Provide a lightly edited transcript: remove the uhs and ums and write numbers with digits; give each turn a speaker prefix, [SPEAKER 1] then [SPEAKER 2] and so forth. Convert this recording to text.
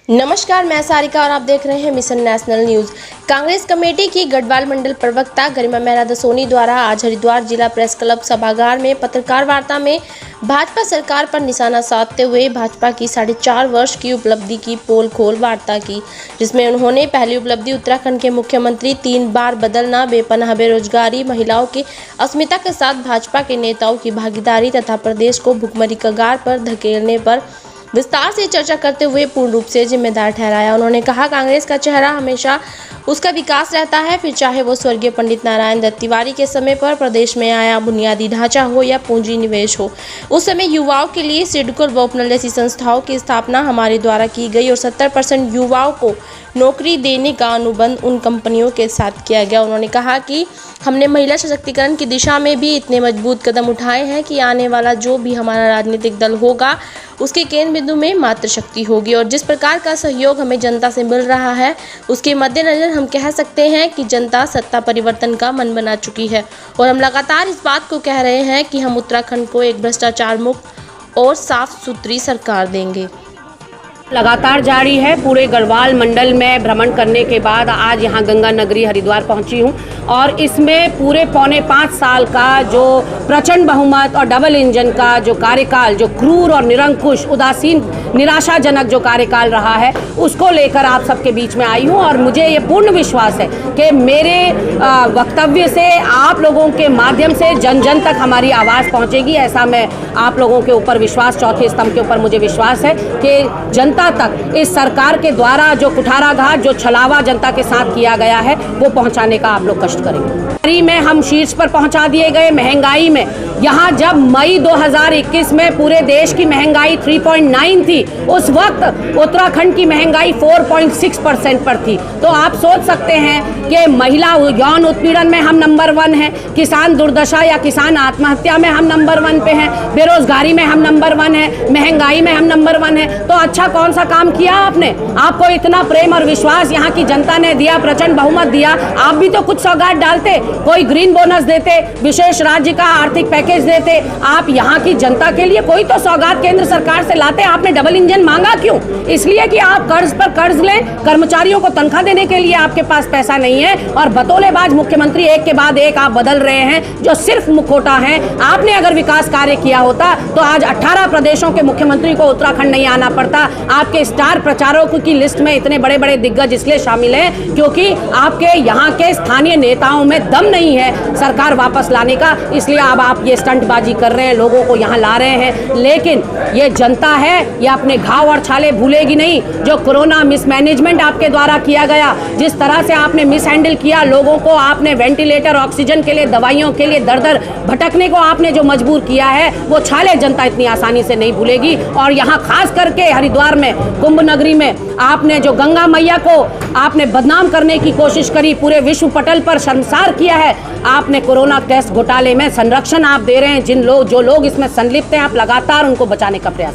[SPEAKER 1] नमस्कार, मैं सारिका और आप देख रहे हैं mission national news. Congress committee की गढ़वाल मंडल प्रवक्ता गरिमा मेहरा दसोनी द्वारा आज हरिद्वार जिला प्रेस क्लब सभागार में पत्रकार वार्ता में भाजपा सरकार पर निशाना साधते हुए भाजपा की 4.5 वर्ष की उपलब्धि की पोल खोल वार्ता की, जिसमें उन्होंने पहली उपलब्धि उत्तराखंड के मुख्यमंत्री 3 बार बदलना, बेपनाह बेरोजगारी, महिलाओं की अस्मिता के साथ भाजपा के नेताओं की भागीदारी तथा प्रदेश को भुखमरी कगार पर धकेलने पर विस्तार से चर्चा करते हुए पूर्ण रूप से जिम्मेदार ठहराया। उन्होंने कहा, कांग्रेस का चेहरा हमेशा उसका विकास रहता है, फिर चाहे वो स्वर्गीय पंडित नारायण दत्त तिवारी के समय पर प्रदेश में आया बुनियादी ढांचा हो या पूंजी निवेश हो। उस समय युवाओं के लिए सिडको व उपनल जैसी संस्थाओं की स्थापना हमारे द्वारा की गई और 70% युवाओं को नौकरी देने का अनुबंध उन कंपनियों के साथ किया गया। उन्होंने कहा कि हमने महिला सशक्तिकरण की दिशा में भी इतने मजबूत कदम उठाए हैं कि आने वाला जो भी हमारा राजनीतिक दल होगा उसके केंद्र बिंदु में मातृशक्ति होगी। और जिस प्रकार का सहयोग हमें जनता से मिल रहा है उसके मद्देनजर हम कह सकते हैं कि जनता सत्ता परिवर्तन का मन बना चुकी है और हम लगातार इस बात को कह रहे हैं कि हम उत्तराखंड को एक भ्रष्टाचार मुक्त और साफ सुथरी सरकार देंगे।
[SPEAKER 2] लगातार जारी है। पूरे गढ़वाल मंडल में भ्रमण करने के बाद आज यहाँ गंगा नगरी हरिद्वार पहुँची हूँ और इसमें पूरे 4.25 साल का जो प्रचंड बहुमत और डबल इंजन का जो कार्यकाल, जो क्रूर और निरंकुश, उदासीन, निराशाजनक जो कार्यकाल रहा है, उसको लेकर आप सबके बीच में आई हूँ। और मुझे ये पूर्ण विश्वास है कि मेरे वक्तव्य से आप लोगों के माध्यम से जन जन तक हमारी आवाज़ पहुँचेगी। ऐसा मैं आप लोगों के ऊपर विश्वास, चौथे स्तंभ के ऊपर मुझे विश्वास है कि जनता तक इस सरकार के द्वारा जो कुठाराघात, जो छलावा जनता के साथ किया गया है वो पहुंचाने का आप लोग कष्ट करेंगे। में हम शीर्ष पर पहुंचा दिए गए। महंगाई में यहाँ जब मई 2021 में पूरे देश की महंगाई 3.9 थी, उस वक्त उत्तराखंड की महंगाई 4.6% पर थी। तो आप सोच सकते हैं कि महिला यौन उत्पीड़न में हम नंबर 1 हैं, किसान दुर्दशा या किसान आत्महत्या में हम नंबर 1 पे हैं, बेरोजगारी में हम नंबर 1 हैं, महंगाई में हम नंबर 1 हैं। तो अच्छा कौन सा काम किया आपने? आपको इतना प्रेम और विश्वास यहाँ की जनता ने दिया, प्रचंड बहुमत दिया, आप भी तो कुछ सौगात डालते, कोई ग्रीन बोनस देते, विशेष राज्य का आर्थिक पैकेज देते। आप यहाँ की जनता के लिए कोई तो सौगात केंद्र सरकार से लाते। आपने डबल इंजन मांगा क्यों? इसलिए कि आप कर्ज पर कर्ज लें, कर्मचारियों को तनख्वाह देने के लिए आपके पास पैसा नहीं है और बतौलेबाज मुख्यमंत्री एक के बाद एक आप बदल रहे हैं जो सिर्फ मुखौटा हैं। आपने अगर विकास कार्य किया होता तो आज 18 प्रदेशों के मुख्यमंत्री को उत्तराखंड नहीं आना पड़ता। आपके स्टार प्रचारकों की लिस्ट में इतने बड़े बड़े दिग्गज इसलिए शामिल हैं क्योंकि आपके यहाँ के स्थानीय नेताओं में दम नहीं है सरकार वापस लाने का। इसलिए अब आप ये स्टंटबाजी कर रहे हैं, लोगों को यहाँ ला रहे हैं। लेकिन ये जनता है, ये अपने घाव और छाले भूलेगी नहीं। जो कोरोना मिसमैनेजमेंट आपके द्वारा किया गया, जिस तरह से आपने मिस हैंडल किया, लोगों को आपने वेंटिलेटर, ऑक्सीजन के लिए, दवाइयों के लिए दर दर भटकने को आपने जो मजबूर किया है, वो छाले जनता इतनी आसानी से नहीं भूलेगी। और यहाँ खास करके हरिद्वार में, कुंभ नगरी में आपने जो गंगा मैया को आपने बदनाम करने की कोशिश करी, पूरे विश्व पटल पर शर्मसार किया है। आपने कोरोना टेस्ट घोटाले में संरक्षण आप दे रहे हैं। जो लोग इसमें संलिप्त हैं, आप लगातार उनको बचाने का प्रयास